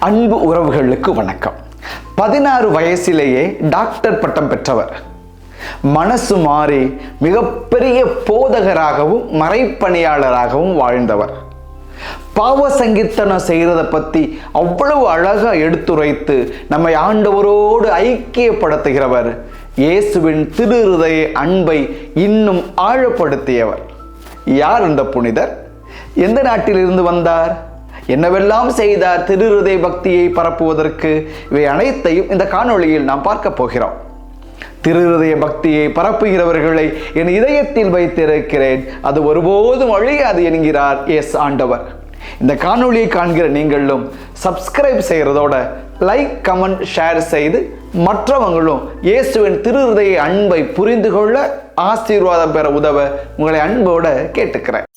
அன்பு உறவுகளுக்கு வணக்கம். 16 வயசிலேயே டாக்டர் பட்டம் பெற்றவர், மனசு மாறி மிகப்பெரிய போதகராகவும் மறைப்பணியாளராகவும் வாழ்ந்தவர். பாவ சங்கீர்த்தனம் செய்கிறத பற்றி அவ்வளவு அழகாக எடுத்துரைத்து நம்மை ஆண்டவரோடு ஐக்கியப்படுத்துகிறவர். இயேசுவின் திரு இருதய அன்பை இன்னும் ஆழப்படுத்தியவர். யார் இந்த புனிதர்? எந்த நாட்டிலிருந்து வந்தார்? என்னவெல்லாம் செய்தார் திரு இருதய பக்தியை பரப்புவதற்கு? இவை அனைத்தையும் இந்த காணொளியில் நாம் பார்க்க போகிறோம். திரு இருதய பக்தியை பரப்புகிறவர்களை என் இதயத்தில் வைத்திருக்கிறேன், அது ஒருபோதும் அழியாது என்கிறார் எஸ் ஆண்டவர். இந்த காணொளியை காண்கிற நீங்களும் சப்ஸ்கிரைப் செய்கிறதோட லைக், கமெண்ட், ஷேர் செய்து மற்றவங்களும் இயேசுவின் திரு இருதய அன்பை புரிந்து கொள்ள, ஆசீர்வாதம் பெற உதவ உங்களை அன்போட கேட்டுக்கிறேன்.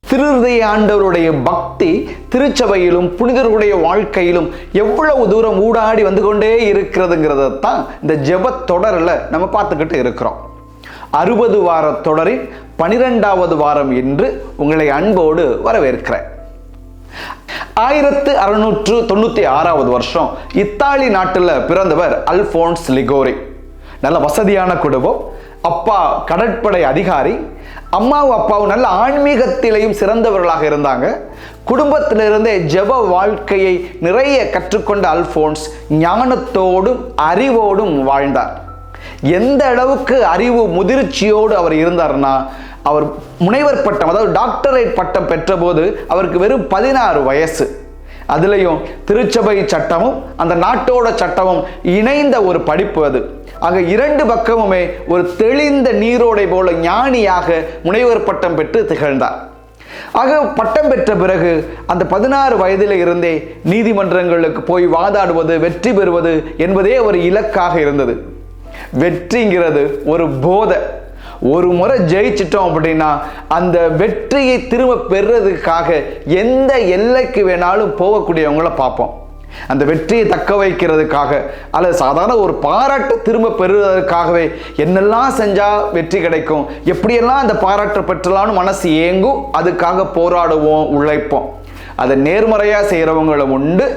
திரு இருதய ஆண்டவருடைய பக்தி திருச்சபையிலும் புனிதர்களுடைய வாழ்க்கையிலும் எவ்வளவு தூரம் ஊடாடி வந்து கொண்டே இருக்கிறதுங்கிறத தான் இந்த ஜெப தொடரில் நம்ம பார்த்துக்கிட்டு இருக்கிறோம். 60 வார தொடரின் 12வது வாரம் என்று உங்களை அன்போடு வரவேற்கிறேன். 1696வது வருஷம் இத்தாலி நாட்டில் பிறந்தவர் அல்போன்ஸ் லிகோரி. நல்ல வசதியான குடும்பம். அப்பா கடற்படை அதிகாரி, அம்மாவும் அப்பாவும் நல்ல ஆன்மீகத்திலையும் சிறந்தவர்களாக இருந்தாங்க. குடும்பத்திலிருந்தே ஜெப வாழ்க்கையை நிறைய கற்றுக்கொண்ட அல்போன்ஸ் ஞானத்தோடும் அறிவோடும் வாழ்ந்தார். எந்த அளவுக்கு அறிவு முதிர்ச்சியோடு அவர் இருந்தார்னா, அவர் முனைவர் பட்டம், அதாவது டாக்டரேட் பட்டம் பெற்ற போது அவருக்கு வெறும் 16 வயசு. அதுலேயும் திருச்சபை சட்டமும் அந்த நாட்டோட சட்டமும் இணைந்த ஒரு படிப்பு அது. ஆக இரண்டு பக்கமுமே ஒரு தெளிந்த நீரோடை போல ஞானியாக முனைவர் பட்டம் பெற்று திகழ்ந்தார். ஆக பட்டம் பெற்ற பிறகு அந்த 16 வயதில் இருந்தே நீதிமன்றங்களுக்கு போய் வாதாடுவது, வெற்றி பெறுவது என்பதே ஒரு இலக்காக இருந்தது. வெற்றிங்கிறது ஒரு போதை. ஒரு முறை ஜெயிச்சிட்டோம் அப்படின்னா அந்த வெற்றியை திரும்ப பெறுறதுக்காக எந்த எல்லைக்கு வேணாலும் போகக்கூடியவங்களை பார்ப்போம். அந்த வெற்றியை தக்க வைக்கிறதுக்காக அல்லது சாதாரண ஒரு பாராட்டு திரும்ப பெறுவதற்காகவே என்னெல்லாம் செஞ்சால் வெற்றி கிடைக்கும், எப்படியெல்லாம் அந்த பாராட்டு பெற்றலான்னு மனசு ஏங்கும். அதுக்காக போராடுவோம், உழைப்போம். அதை நேர்மறையாக செய்கிறவங்களும் உண்டு,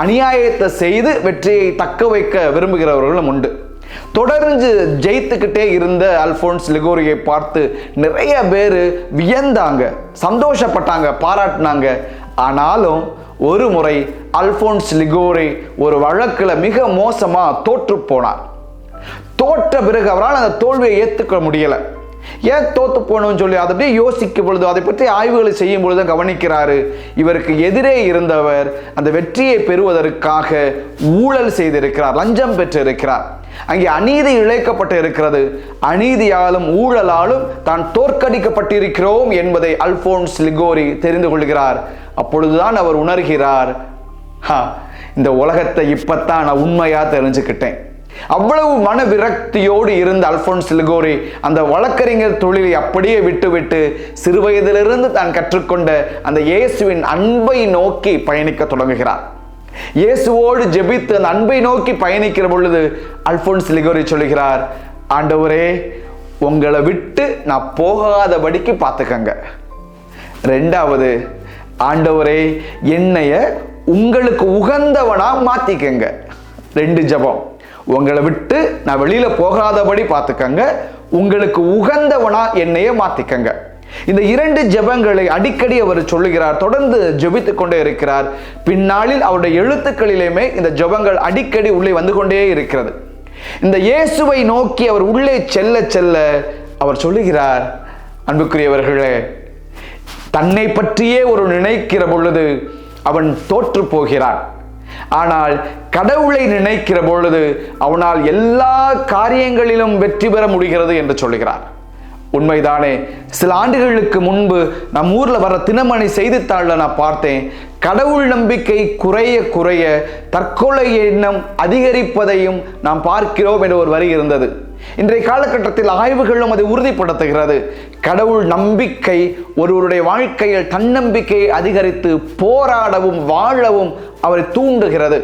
அநியாயத்தை செய்து வெற்றியை தக்க வைக்க விரும்புகிறவர்களும் உண்டு. தொடர்ந்து ஜெயித்துக்கிட்டே இருந்த அல்போன்ஸ் லிகோரியை பார்த்து நிறைய பேர் வியந்தாங்க, சந்தோஷப்பட்டாங்க, பாராட்டினாங்க. ஆனாலும் ஒரு முறை அல்போன்ஸ் லிகோரி ஒரு வழக்கில் மிக மோசமாக தோற்று போனார். தோற்ற பிறகு அவரால் அந்த தோல்வியை ஏற்றுக்க முடியலை. ஏன் தோத்து போகணும்னு சொல்லி அதை அப்படியே யோசிக்கும் பொழுது, அதை பற்றி ஆய்வுகளை செய்யும் பொழுது கவனிக்கிறாரு, இவருக்கு எதிரே இருந்தவர் அந்த வெற்றியை பெறுவதற்காக ஊழல் செய்திருக்கிறார், லஞ்சம் பெற்றிருக்கிறார். அங்கே அநீதி இழைக்கப்பட்டு இருக்கிறது. அநீதியாலும் ஊழலாலும் தான் தோற்கடிக்கப்பட்டிருக்கிறோம் என்பதை அல்போன்ஸ் லிகோரி தெரிந்து கொள்கிறார். அப்பொழுதுதான் அவர் உணர்கிறார், இந்த உலகத்தை இப்பத்தான் நான் உண்மையா தெரிஞ்சுக்கிட்டேன். அவ்வளவு மன விரக்தியோடு இருந்த அல்போன்ஸ் லிகோரி அந்த வழக்கறிஞர் தொழிலை அப்படியே விட்டுவிட்டு சிறுவயதிலிருந்து தான் கற்றுக்கொண்ட அந்த இயேசுவின் அன்பை நோக்கி பயணிக்க தொடங்குகிறார். இயேசுவோடு ஜெபித்து அந்த அன்பை நோக்கி பயணிக்கிற பொழுது அல்போன்ஸ் லிகோரி சொல்லுகிறார், ஆண்டவரே, உங்களை விட்டு நான் போகாதபடிக்கு பார்த்துக்கங்க. ரெண்டாவது, ஆண்டவரே, என்னைய உங்களுக்கு உகந்தவனா மாத்திக்கங்க. 2 ஜெபம். உங்களை விட்டு நான் வெளியில போகாதபடி பார்த்துக்கங்க, உங்களுக்கு உகந்தவனா என்னைய மாத்திக்கங்க. இந்த 2 ஜெபங்களை அடிக்கடி அவர் சொல்லுகிறார், தொடர்ந்து ஜெபித்துக் கொண்டே இருக்கிறார். பின்னாளில் அவருடைய எழுத்துக்களிலுமே இந்த ஜெபங்கள் அடிக்கடி உள்ளே வந்து கொண்டே இருக்கிறது. இந்த இயேசுவை நோக்கி அவர் உள்ளே செல்ல செல்ல அவர் சொல்லுகிறார், அன்புக்குரியவர்களே, தன்னை பற்றியே ஒரு நினைக்கிற பொழுது அவன் தோற்று போகிறான். ஆனால் கடவுளை நினைக்கிற பொழுது அவனால் எல்லா காரியங்களிலும் வெற்றி பெற முடிகிறது என்று சொல்லுகிறார். உண்மைதானே? சில ஆண்டுகளுக்கு முன்பு நம் ஊர்ல வர தினமணி செய்தித்தாளில் நான் பார்த்தேன், கடவுள் நம்பிக்கை குறைய குறைய தற்கொலை எண்ணம் அதிகரிப்பதையும் நாம் பார்க்கிறோம் என்ற ஒரு வரி இருந்தது. இன்றைய காலகட்டத்தில் ஆய்வுகளும் அதை உறுதிப்படுத்துகிறது. கடவுள் நம்பிக்கை ஒருவருடைய வாழ்க்கையில் தன்னம்பிக்கையை அதிகரித்து போராடவும் வாழவும் அவரை தூண்டுகிறது.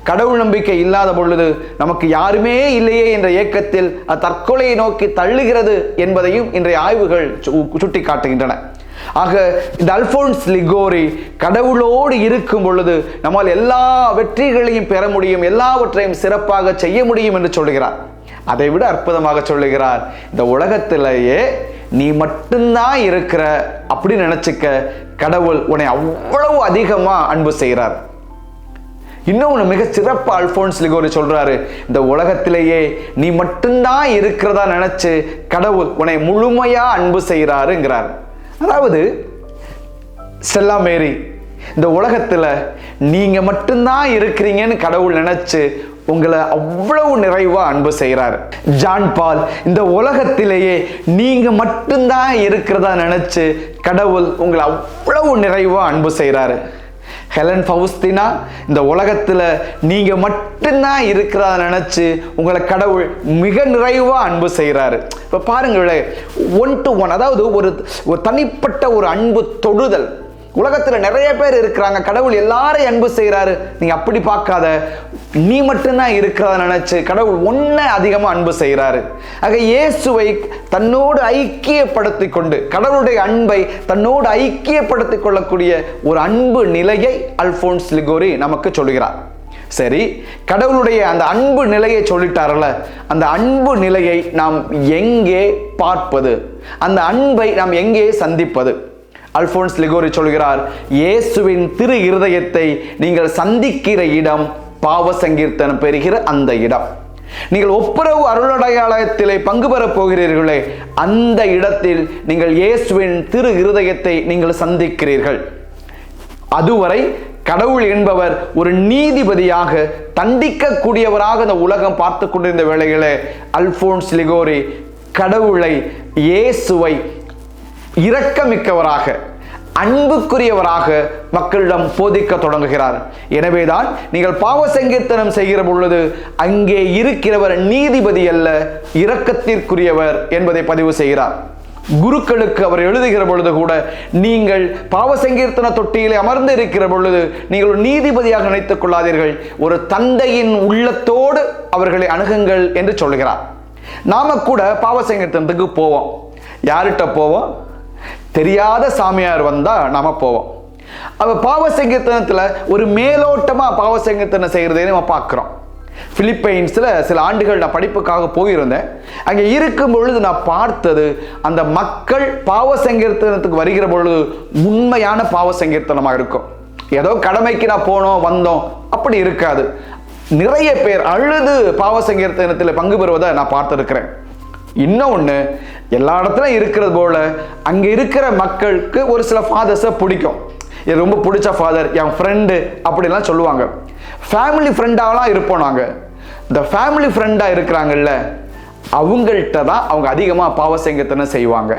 கடவுள் நம்பிக்கை இல்லாத பொழுது நமக்கு யாருமே இல்லையே என்ற ஏக்கத்தில் தற்கொலையை நோக்கி தள்ளுகிறது என்பதையும் இன்றைய ஆய்வுகள் சுட்டி காட்டுகின்றன. ஆக இந்த அல்போன்ஸ் லிகோரி கடவுளோடு இருக்கும் பொழுது நம்மால் எல்லா வெற்றிகளையும் பெற முடியும், எல்லாவற்றையும் சிறப்பாக செய்ய முடியும் என்று சொல்லுகிறார். அதை விட அற்புதமாக சொல்லுகிறார், இந்த உலகத்திலேயே நீ மட்டும்தான் இருக்கிற அப்படின்னு நினைச்சுக்க, கடவுள் உன்னை அவ்வளவு அதிகமா அன்பு செய்கிறார். இன்னொன்று மிக சிறப்பு அல்போன்ஸ் லிகோரி சொல்றாரு, இந்த உலகத்திலேயே நீ மட்டும்தான் இருக்கிறதா நினைச்சு கடவுள் உன்னை முழுமையா அன்பு செய்கிறாருங்கிறார். அதாவது ஸ்டெல்லா மேரி, இந்த உலகத்துல நீங்க மட்டும்தான் இருக்கிறீங்கன்னு கடவுள் நினைச்சு உங்களை அவ்வளவு நிறைவா அன்பு செய்கிறார். ஜான் பால், இந்த உலகத்திலேயே நீங்க மட்டும்தான் இருக்கிறதா நினைச்சு கடவுள் உங்களை அவ்வளவு நிறைவா அன்பு செய்கிறாரு. ஹெலன் ஃபவுஸ்டினா, இந்த உலகத்துல நீங்க மட்டும்தான் இருக்கிறதா நினைச்சு உங்களை கடவுள் மிக நிறைவா அன்பு செய்கிறாரு. இப்ப பாருங்களேன், 1 to 1, அதாவது ஒரு தனிப்பட்ட ஒரு அன்பு தொடுதல். உலகத்துல நிறைய பேர் இருக்கிறாங்க, கடவுள் எல்லாரையும் அன்பு செய்கிறாரு. நீங்க அப்படி பார்க்காத, நீ மட்டும்தான் இருக்கிறதா நினைச்சு கடவுள் ஒன்ன அதிகமா அன்பு செய்கிறாரு. ஆக இயேசுவை தன்னோடு ஐக்கியப்படுத்தி கொண்டு, கடவுளுடைய அன்பை தன்னோடு ஐக்கியப்படுத்தி கொள்ளக்கூடிய ஒரு அன்பு நிலையை அல்போன்ஸ் லிகோரி நமக்கு சொல்கிறார். சரி, கடவுளுடைய அந்த அன்பு நிலையை சொல்லிட்டார்ல, அந்த அன்பு நிலையை நாம் எங்கே பார்ப்பது, அந்த அன்பை நாம் எங்கே சந்திப்பது? அல்போன்ஸ் லிகோரி சொல்கிறார், இயேசுவின் திரு இருதயத்தை நீங்கள் சந்திக்கிற இடம் பாவ சங்கீர்த்தனம் பெறுகிற அந்த இடம். நீங்கள் ஒப்புரவு அருளடையாளத்திலே பங்கு பெறப் போகிறீர்களே, அந்த இடத்தில் நீங்கள் இயேசுவின் திரு இருதயத்தை நீங்கள் சந்திக்கிறீர்கள். அதுவரை கடவுள் என்பவர் ஒரு நீதிபதியாக தண்டிக்கக்கூடியவராக இந்த உலகம் பார்த்து கொண்டிருந்த வேளையிலே அல்போன்ஸ் லிகோரி கடவுளை, இயேசுவை இரக்கமிக்கவராக, அன்புக்குரியவராக மக்களிடம் போதிக்க தொடங்குகிறார். எனவேதான் நீங்கள் பாவ சங்கீர்த்தனம் செய்கிற பொழுது அங்கே இருக்கிறவர் நீதிபதி அல்ல, இரக்கத்திற்குரியவர் என்பதை பதிவு செய்கிறார். குருக்களுக்கு அவர் எழுதுகிற பொழுது கூட, நீங்கள் பாவ சங்கீர்த்தன தொட்டியிலே அமர்ந்து இருக்கிற பொழுது நீங்கள் ஒரு நீதிபதியாக நினைத்துக் கொள்ளாதீர்கள், ஒரு தந்தையின் உள்ளத்தோடு அவர்களை அணுகுங்கள் என்று சொல்கிறார். நாம கூட பாவ சங்கீர்த்தனத்துக்கு போவோம். யார்கிட்ட போவோம்? தெரியாத சாமியார் வந்தா நாம போவோம். அவ பாவ சங்கீர்த்தனத்துல ஒரு மேலோட்டமா பாவ சங்கீர்த்தனம் செய்யறதே நம்ம பார்க்கிறோம். பிலிப்பைன்ஸ்ல சில ஆண்டுகள் நான் படிப்புக்காக போயிருந்தேன். அங்கே இருக்கும் பொழுது நான் பார்த்தது, அந்த மக்கள் பாவ சங்கீர்த்தனத்துக்கு வருகிற பொழுது உண்மையான பாவ சங்கீர்த்தனமா இருக்கும். ஏதோ கடமைக்கு நான் போனோம் வந்தோம் அப்படி இருக்காது. நிறைய பேர் அழுது பாவ சங்கீர்த்தனத்தில் பங்கு பெறுவதை நான் பார்த்திருக்கிறேன். இன்னொன்று, எல்லா இடத்துலையும் இருக்கிறது போல அங்கே இருக்கிற மக்களுக்கு ஒரு சில ஃபாதர்ஸை பிடிக்கும். இது ரொம்ப பிடிச்ச ஃபாதர், என் ஃப்ரெண்டு அப்படிலாம் சொல்லுவாங்க. ஃபேமிலி ஃப்ரெண்டாகலாம் இருப்போம் நாங்கள். இந்த ஃபேமிலி ஃப்ரெண்டாக இருக்கிறாங்கல்ல, அவங்கள்ட்ட தான் அவங்க அதிகமாக பாவ சங்கீர்த்தனம் செய்வாங்க.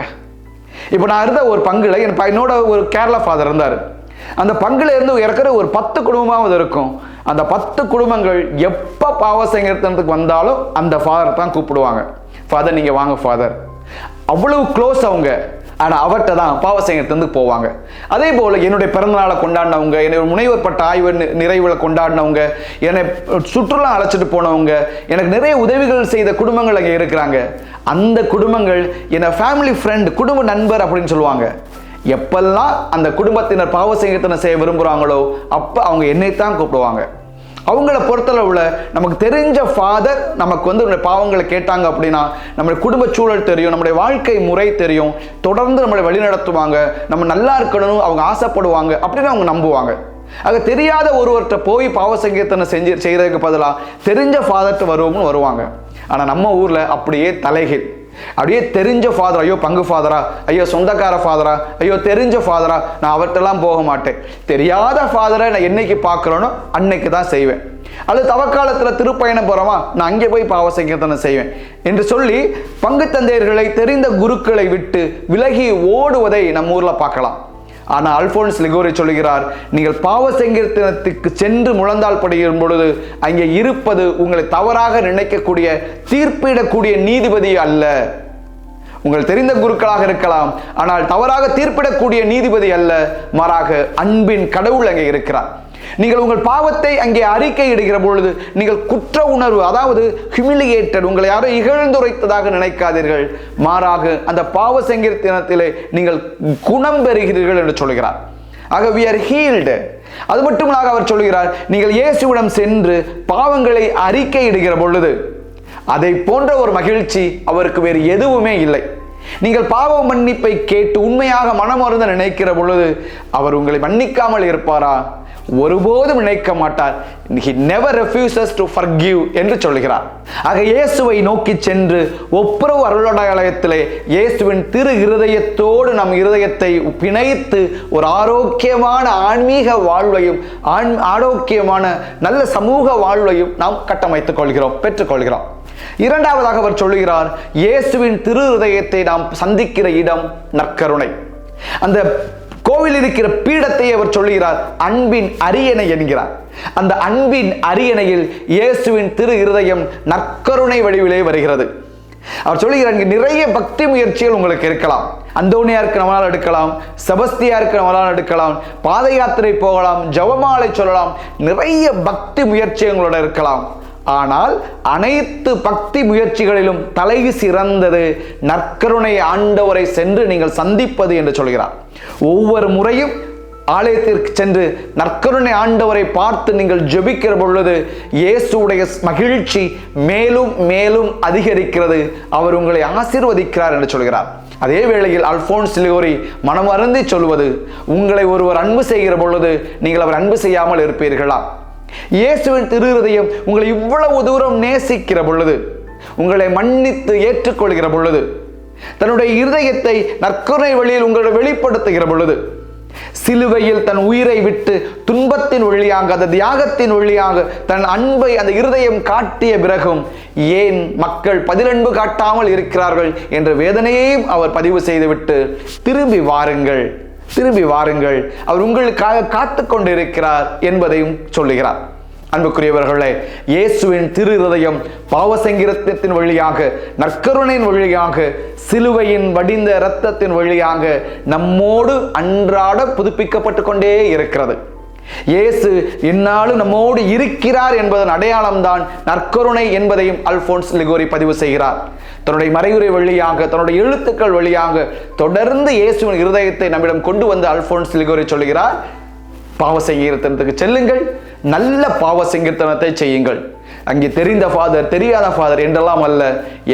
இப்போ நான் இருந்த ஒரு பங்குல என்னோட ஒரு கேரளா ஃபாதர் இருந்தார். அந்த பங்குல இருந்து இருக்கிற ஒரு 10 குடும்பமாவது இருக்கும். அந்த 10 குடும்பங்கள் எப்போ பாவ சங்கீர்த்தனத்துக்கு வந்தாலும் அந்த ஃபாதர் தான் கூப்பிடுவாங்க. ஃபாதர் நீங்கள் வாங்க ஃபாதர், அவ்வளவு க்ளோஸ் அவங்க. ஆனால் அவர்கிட்ட தான் பாவ சங்கீர்த்தனத்துக்கு போவாங்க. அதே போல் என்னுடைய பிறந்தநாளை கொண்டாடினவங்க, என்னுடைய முனைவர் பட்ட ஆய்வு நிறைவுகளை கொண்டாடினவங்க, என்னை சுற்றுலா அழைச்சிட்டு போனவங்க, எனக்கு நிறைய உதவிகள் செய்த குடும்பங்கள் அங்கே இருக்கிறாங்க. அந்த குடும்பங்கள் என்னை ஃபேமிலி ஃப்ரெண்ட், குடும்ப நண்பர் அப்படின்னு சொல்லுவாங்க. எப்பெல்லாம் அந்த குடும்பத்தினர் பாவ சங்கீர்த்தனம் செய்ய விரும்புகிறாங்களோ அப்போ அவங்க என்னைத்தான் கூப்பிடுவாங்க. அவங்கள பொறுத்தளவுல நமக்கு தெரிஞ்ச ஃபாதர் நமக்கு வந்து பாவங்களை கேட்டாங்க அப்படின்னா நம்மளுடைய குடும்ப சூழல் தெரியும், நம்முடைய வாழ்க்கை முறை தெரியும், தொடர்ந்து நம்மளை வழி நடத்துவாங்க, நம்ம நல்லா இருக்கணும்னு அவங்க ஆசைப்படுவாங்க அப்படின்னு அவங்க நம்புவாங்க. ஆக தெரியாத ஒருவர்கிட்ட போய் பாவ சங்கீர்த்தனை செய்யறதுக்கு பதிலாக தெரிஞ்ச ஃபாதர்கிட்ட வருவாங்க. ஆனால் நம்ம ஊர்ல அப்படியே தலைகீழ். அப்படியே தெரிஞ்ச ஃபாதரா, ஐயோ பங்கு ஃபாதரா, ஐயோ சொந்தக்கார ஃபாதரா, ஐயோ தெரிஞ்ச ஃபாதரா, நான் அவர்கிட்டலாம் போக மாட்டேன். தெரியாத ஃபாதரை நான் என்னைக்கு பார்க்குறேனோ அன்னைக்கு தான் செய்வேன். அல்லது தவக்காலத்தில் திருப்பயணம் போகிறோமா, நான் அங்கே போய் பாவ சங்கீர்த்தனம் செய்வேன் என்று சொல்லி பங்கு தந்தையர்களை, தெரிந்த குருக்களை விட்டு விலகி ஓடுவதை நம்ம ஊரில் பார்க்கலாம். ஆனால் அல்போன்ஸ் லிகோரி சொல்கிறார், நீங்கள் பாவ சங்கீர்த்தனத்துக்கு சென்று முழந்தாள் படுகிற பொழுது அங்கே இருப்பது உங்களை தவறாக நினைக்கக்கூடிய தீர்ப்பிடக்கூடிய நீதிபதி அல்ல. உங்கள் தெரிந்த குருக்களாக இருக்கலாம், ஆனால் தவறாக தீர்ப்பிடக்கூடிய நீதிபதி அல்ல, மாறாக அன்பின் கடவுள் அங்கே இருக்கிறார். நீங்கள் உங்கள் பாவத்தை அங்கே அறிக்கை இடுகிற பொழுது நீங்கள் குற்ற உணர்வு, அதாவது ஹியூமிலியேட்டட், உங்களை யாரோ இகழ்ந்துரைத்ததாக நினைக்காதீர்கள், மாறாக அந்த பாவ சங்கீர்த்தனத்திலே நீங்கள் குணம் பெறுகிறீர்கள் என்று சொல்கிறார். ஆக we are healed. அது மட்டுமல்லாக அவர் சொல்கிறார், நீங்கள் இயேசுவிடம் சென்று பாவங்களை அறிக்கை இடுகிற பொழுது அதை போன்ற ஒரு மகிழ்ச்சி அவருக்கு வேறு எதுவுமே இல்லை. நீங்கள் பாவ மன்னிப்பை கேட்டு உண்மையாக மனமருந்த நினைக்கிற பொழுது அவர் உங்களை மன்னிக்காமல் இருப்பாரா? ஒருபோதும் நினைக்க மாட்டார். He never refuses to forgive என்று சொல்கிறார். ஆக இயேசுவை நோக்கி சென்று ஒப்புரவு அருளடையாளத்திலே இயேசுவின் திரு இருதயத்தோடு நம் இருதயத்தை பிணைத்து ஒரு ஆரோக்கியமான ஆன்மீக வாழ்வையும் ஆரோக்கியமான நல்ல சமூக வாழ்வையும் நாம் கட்டமைத்துக் கொள்கிறோம், பெற்றுக்கொள்கிறோம். இரண்டாவதாக அவர் சொல்லுகிறார், இயேசுவின் திரு இருதயத்தை நாம் சந்திக்கிற இடம் நற்கருணை. அந்த கோவில் இருக்கிற பீடத்தை அவர் சொல்லுகிறார் அன்பின் அரியணை என்கிறார். அந்த அன்பின் அரியணையில் இயேசுவின் திரு இருதயம் நற்கருணை வடிவிலே வருகிறது. அவர் சொல்லுகிறார், இங்கே நிறைய பக்தி முயற்சிகள் உங்களுக்கு இருக்கலாம். அந்தோனியாருக்கு நம்மளால் எடுக்கலாம், செபஸ்தியாருக்கு நம்மளால் எடுக்கலாம், பாத யாத்திரை போகலாம், ஜெபமாலை சொல்லலாம், நிறைய பக்தி முயற்சி உங்களோட இருக்கலாம். ஆனால் அனைத்து பக்தி முயற்சிகளிலும் தலை சிறந்தது நற்கருணை ஆண்டவரை சென்று நீங்கள் சந்திப்பது என்று சொல்கிறார். ஒவ்வொரு முறையும் ஆலயத்திற்கு சென்று நற்கருணை ஆண்டவரை பார்த்து நீங்கள் ஜெபிக்கிற பொழுது இயேசுடைய மகிழ்ச்சி மேலும் மேலும் அதிகரிக்கிறது. அவர் உங்களை ஆசீர்வதிக்கிறார் என்று சொல்கிறார். அதே வேளையில் அல்போன்ஸ் லிகோரி மனம் அருந்தி சொல்வது, உங்களை ஒருவர் அன்பு செய்கிற பொழுது நீங்கள் அவர் அன்பு செய்யாமல் இருப்பீர்களா? இயேசுவின் திரு இருதயம் உங்களை இவ்வளவு தூரம் நேசிக்கிற பொழுது, உங்களை மன்னித்து ஏற்றுக்கொள்கிற பொழுது, தன்னுடைய இருதயத்தை நற்கருணை வழியில் உங்களை வெளிப்படுத்துகிற பொழுது, சிலுவையில் தன் உயிரை விட்டு துன்பத்தின் வழியாக, அந்த தியாகத்தின் வழியாக தன் அன்பை அந்த இருதயம் காட்டிய பிறகும் ஏன் மக்கள் பதிலன்பு காட்டாமல் இருக்கிறார்கள் என்ற வேதனையையும் அவர் பதிவு செய்துவிட்டு, திரும்பி வாருங்கள், திரும்பி வாருங்கள், அவர் உங்களுக்காக காத்து கொண்டிருக்கிறார் என்பதையும் சொல்லுகிறார். அன்புக்குரியவர்களே, இயேசுவின் திரு இருதயம் பாவ சங்கீர்த்தனத்தின் வழியாக, நற்கருணையின் வழியாக, சிலுவையின் வடிந்த இரத்தத்தின் வழியாக நம்மோடு அன்றாட புதுப்பிக்கப்பட்டு கொண்டே இருக்கிறது. இயேசு என்னாலும் நம்மோடு இருக்கிறார் என்பதன் அடையாளம்தான் நற்கருணை என்பதையும் அல்போன்ஸ் லிகோரி பதிவு செய்கிறார். தன்னுடைய மறையுரை வழியாக, தன்னுடைய எழுத்துக்கள் வழியாக தொடர்ந்து இயேசுவின் இருதயத்தை நம்மிடம் கொண்டு வந்து அல்போன்ஸ் லிகோரி சொல்கிறார், பாவ சங்கீர்த்தனத்துக்கு செல்லுங்கள், நல்ல பாவ சங்கீர்த்தனத்தை செய்யுங்கள். அங்கே தெரிந்த ஃபாதர், தெரியாத ஃபாதர் என்றெல்லாம் அல்ல,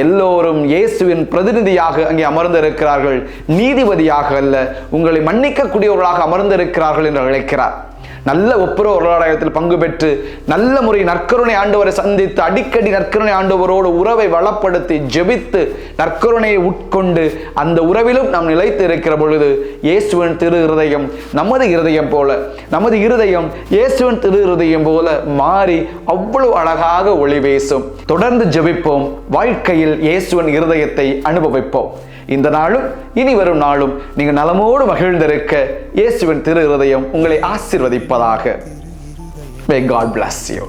எல்லோரும் இயேசுவின் பிரதிநிதியாக அங்கே அமர்ந்திருக்கிறார்கள், நீதிபதியாக அல்ல, உங்களை மன்னிக்கக்கூடியவர்களாக அமர்ந்திருக்கிறார்கள் என்று அழைக்கிறார். நல்ல ஒப்புரவு அருளாலயத்தில் பங்கு பெற்று நல்ல முறை நற்கருணை ஆண்டவரை சந்தித்து அடிக்கடி நற்கருணை ஆண்டவரோடு உறவை வளப்படுத்தி ஜெபித்து நற்கருணையை உட்கொண்டு அந்த உறவிலும் நாம் நிலைத்து இருக்கிற பொழுது இயேசுவின் திரு இருதயம் நமது இருதயம் போல, நமது இருதயம் இயேசுவின் திரு இருதயம் போல மாறி அவ்வளவு அழகாக ஒளி வீசும். தொடர்ந்து ஜெபிப்போம், வாழ்க்கையில் இயேசுவின் இருதயத்தை அனுபவிப்போம். இந்த நாளும் இனி வரும் நாளும் நீங்கள் நலமோடு மகிழ்ந்திருக்க இயேசுவின் திரு இருதயம் உங்களை ஆசீர்வதிப்பதாக. May God bless you.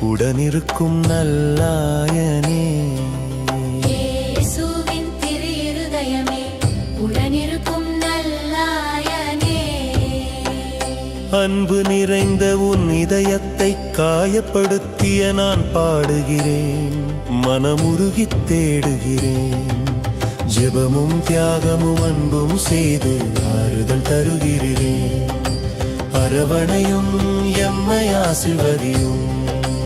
உடனிருக்கும் நல்லாயனே, இயேசுவின் திரு இருதயமே, உடனிருக்கும் நல்லாயனே, அன்பு நிறைந்த உன் இதயத்தை காயப்படுத்திய நான் பாடுகிறேன், மனமுருகி தேடுகிறேன், ஜெபமும் தியாகமும் அன்பும் செய்து ஆறுதல் தருகிறேன், அரவணையும் எம்மை ஆசீர்வதியும்.